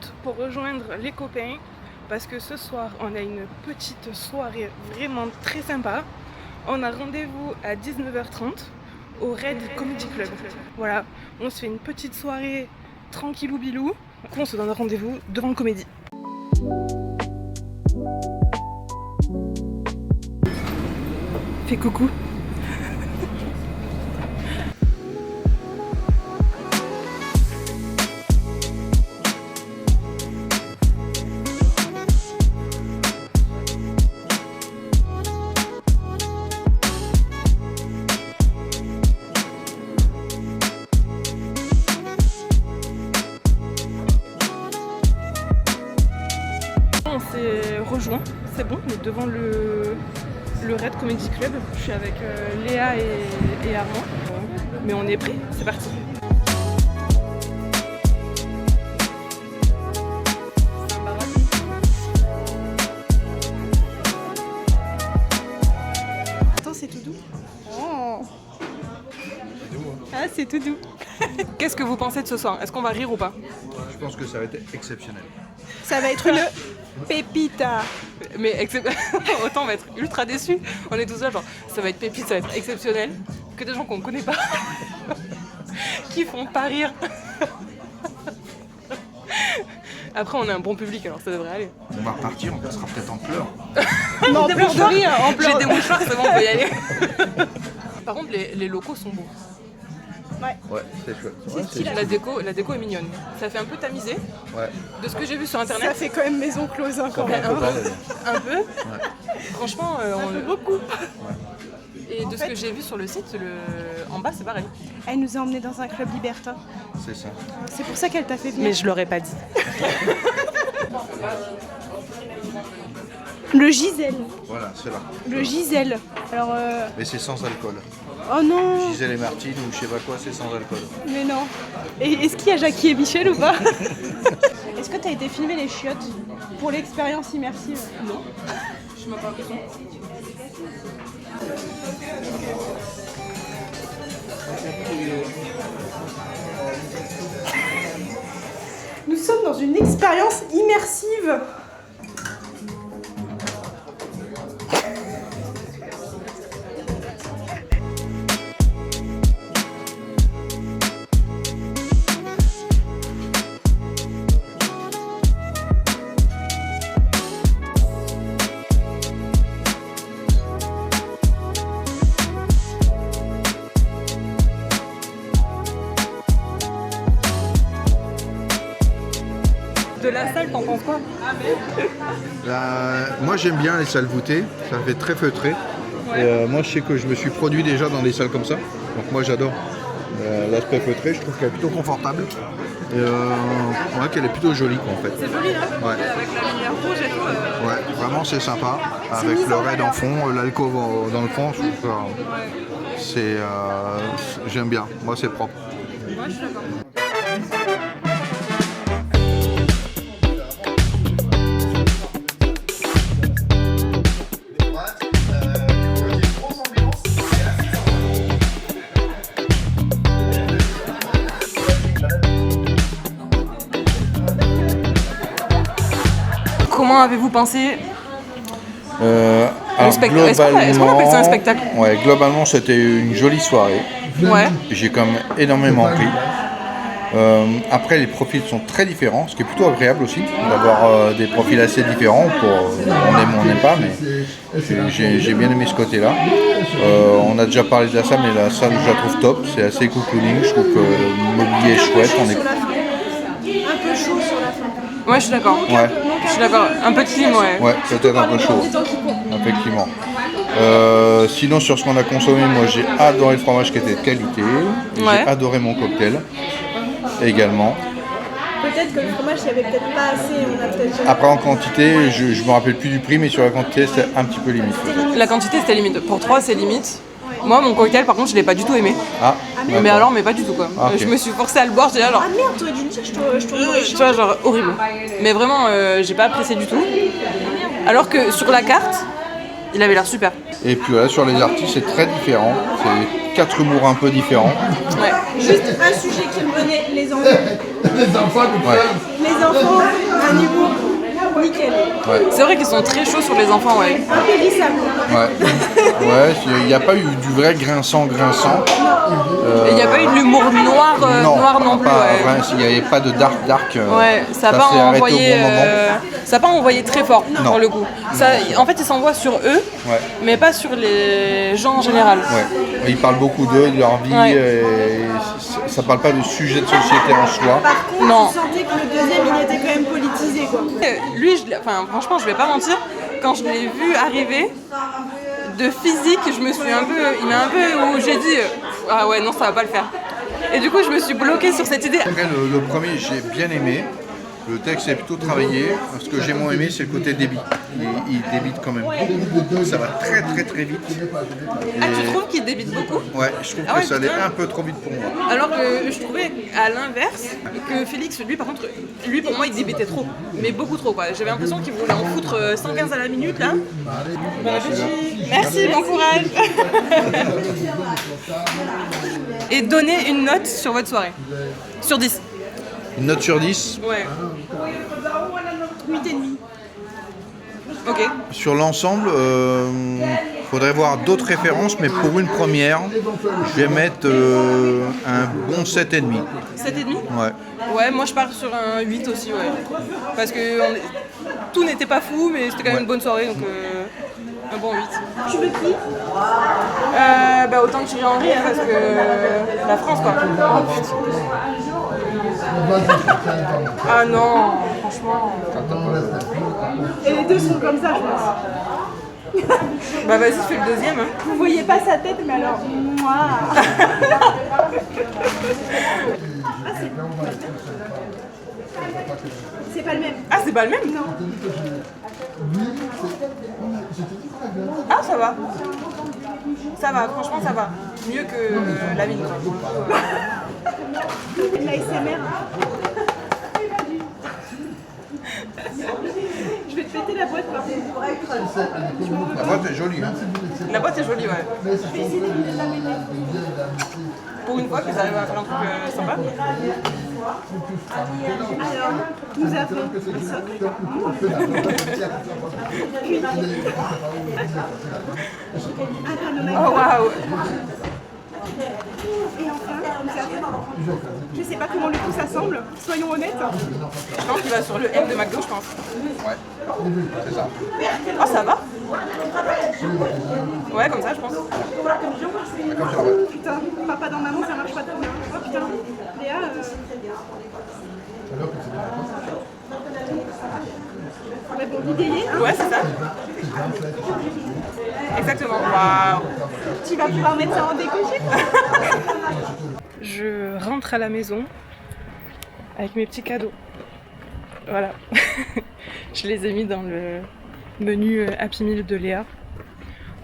route pour rejoindre les copains parce que ce soir on a une petite soirée vraiment très sympa. On a rendez-vous à 19h30 au Red Comedy Club. Voilà, on se fait une petite soirée tranquillou bilou. On se donne rendez-vous devant le comédie. Fais coucou. On s'est rejoint, c'est bon, on est devant le Red Comedy Club. Je suis avec Léa et Armand. Mais on est prêts, c'est parti. Attends, c'est tout doux. Oh. Ah, c'est tout doux. Qu'est-ce que vous pensez de ce soir? Est-ce qu'on va rire ou pas? Je pense que ça va être exceptionnel. Ça va être le pépita. Mais autant on va être ultra déçus. On est tous là genre ça va être pépite, ça va être exceptionnel. Que des gens qu'on ne connaît pas qui font pas rire. Après on a un bon public alors ça devrait aller. On va repartir, on passera peut-être en pleurs. Non, en pleurs de rire, en pleurs. J'ai des mouchoirs, c'est bon, on peut y aller. Par contre les locaux sont beaux. Ouais, c'est chouette. La déco est mignonne. Ça fait un peu tamisé. Ouais. De ce que j'ai vu sur internet. Ça fait quand même maison close hein, quand même. Un peu. Ouais. Franchement, on fait beaucoup. Ouais. Et de ce que j'ai vu sur le site, en bas c'est pareil. Elle nous a emmenés dans un club libertin. C'est ça. C'est pour ça qu'elle t'a fait venir. Mais je l'aurais pas dit. Le Gisèle. Voilà, c'est là. Le Gisèle. Alors. Mais c'est sans alcool. Oh non. Gisèle et Martine ou je sais pas quoi, c'est sans alcool. Mais non. Et est-ce qu'il y a Jackie et Michel ou pas? Est-ce que t'as été filmer les chiottes pour l'expérience immersive? Non. Je m'en parle pas. Nous sommes dans une expérience immersive. De la salle, t'en penses quoi? Moi j'aime bien les salles voûtées, ça fait très feutré. Ouais. Et, moi je sais que je me suis produit déjà dans des salles comme ça. Donc moi j'adore l'aspect feutré, je trouve qu'elle est plutôt confortable. Et ouais, qu'elle est plutôt jolie quoi, en fait. C'est joli, hein? Ouais. Avec la lumière rouge et tout. Ouais, vraiment c'est sympa. Avec le raid en fond, l'alcôve dans le fond, je trouve que c'est j'aime bien. Moi c'est propre. Ouais, je suis d'accord. Comment avez-vous pensé Alors, est-ce qu'on appelle ça un spectacle? Ouais, globalement c'était une jolie soirée. Ouais. J'ai quand même énormément pris. Après les profils sont très différents, ce qui est plutôt agréable aussi d'avoir des profils assez différents. On aime ou on n'aime pas, mais j'ai bien aimé ce côté-là. On a déjà parlé de la salle, mais la salle je la trouve top. C'est assez cocooning, je trouve que le mobilier est chouette. Un peu chaud sur la fin. Ouais, je suis d'accord. Ouais. Je suis d'accord. Un peu de clim, ouais. Ouais, peut-être un peu chaud, effectivement. Sinon, sur ce qu'on a consommé, moi j'ai adoré le fromage qui était de qualité. Ouais. J'ai adoré mon cocktail également. Peut-être que le fromage, il n'y avait peut-être pas assez. On a peut-être jamais- Après en quantité, je me rappelle plus du prix, mais sur la quantité c'était un petit peu limite. La quantité c'était limite. Pour 3 c'est limite. Moi mon cocktail par contre je l'ai pas du tout aimé. Ah, Mais d'accord. alors mais pas du tout quoi. Ah, ok. Je me suis forcée à le boire, j'étais là genre. Ah merde, t'aurais dû me dire, je tourne dans les Tu vois genre horrible. Mais vraiment j'ai pas apprécié du tout. Alors que sur la carte, il avait l'air super. Et puis voilà, sur les artistes c'est très différent. C'est 4 humours un peu différents. Ouais. Juste un sujet qui me venait, les enfants. Ouais. Les enfants, un humour nickel. Ouais. C'est vrai qu'ils sont très chauds sur les enfants, ouais. Impérissable. Ouais. Ouais, il n'y a pas eu du vrai grinçant. Et il n'y a pas eu de l'humour noir non plus, ouais. Il n'y avait pas de dark. Ouais, ça n'a pas s'est arrêté au envoyé, bon moment. ça a pas envoyé très fort pour le coup. Ça, en fait, ils s'envoient sur eux, Ouais. mais pas sur les gens en général. Ouais. Ils parlent beaucoup d'eux, de leur vie, Ouais. et ça parle pas de sujet de société en soi. Par contre, Non. tu sentais que le deuxième, il était quand même politisé, quoi. Lui, franchement, je vais pas mentir, quand je l'ai vu arriver, de physique, il m'a un peu, où j'ai dit, ah ouais, non, ça va pas le faire. Et du coup, je me suis bloquée sur cette idée. Après, le premier, j'ai bien aimé. Le texte est plutôt travaillé. Ce que j'ai moins aimé, c'est le côté débit. Il débite quand même beaucoup. Ça va très vite. Ah, tu trouves qu'il débite beaucoup? Ouais, je trouve que ça allait un peu trop vite pour moi. Alors que je trouvais à l'inverse que Félix, lui par contre, lui pour moi il débitait trop, mais beaucoup trop quoi. J'avais l'impression qu'il voulait en foutre 115 à la minute là. Bon appétit. Merci, bon courage. Et donnez une note sur votre soirée. Sur 10. Une note sur 10. Ouais. 8,5. Ok. Sur l'ensemble, faudrait voir d'autres références, mais pour une première, je vais mettre un bon 7,5. 7,5. Ouais. Ouais, moi je pars sur un 8 aussi, ouais. Parce que tout n'était pas fou, mais c'était quand même une bonne soirée, donc un bon 8. Tu veux qui? Autant que Thierry Henry, hein, parce que la France quoi. Oh putain. Ah non, franchement. Et les deux sont comme ça, je pense. Bah vas-y, fais le deuxième. Hein. Vous voyez pas sa tête, mais alors, moi. C'est pas le même. Ah, c'est pas le même? Non. Ah, ça va. Ça va, franchement, ça va. Mieux que la mine. L'ASMR. Je vais te péter la boîte par contre. La boîte est jolie. Hein. La boîte est jolie, ouais. Pour une fois qu'ils arrivent à faire un truc sympa. Alors, nous avons le socle. Oh waouh. Et enfin, nous avons... Je sais pas comment le tout s'assemble, soyons honnêtes. Je pense qu'il va sur le M de McDo, je pense. Ouais, c'est ça. Oh, ça va? Ouais, comme ça, je pense. Comme ça, ouais. Putain, papa dans maman, ça marche pas trop bien. Oh putain, Léa... Ouais, bon, l'idée, hein. Ouais, c'est ça. Exactement. Waouh. Tu vas pouvoir mettre ça en décoché. Je rentre à la maison avec mes petits cadeaux. Voilà. Je les ai mis dans le menu Happy Meal de Léa.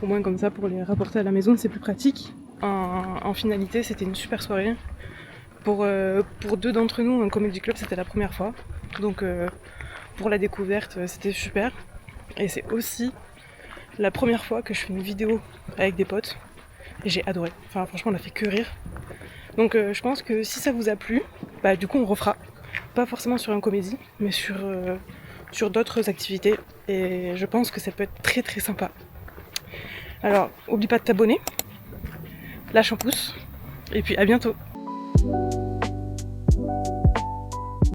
Au moins comme ça pour les rapporter à la maison, c'est plus pratique. En finalité, c'était une super soirée. Pour deux d'entre nous, un comedy club, c'était la première fois. Donc pour la découverte, c'était super. Et c'est aussi la première fois que je fais une vidéo avec des potes. Et j'ai adoré. Enfin franchement, on a fait que rire. Donc je pense que si ça vous a plu, bah du coup on refera. Pas forcément sur un comédie, mais sur d'autres activités. Et je pense que ça peut être très très sympa. Alors, oublie pas de t'abonner, lâche un pouce, et puis à bientôt.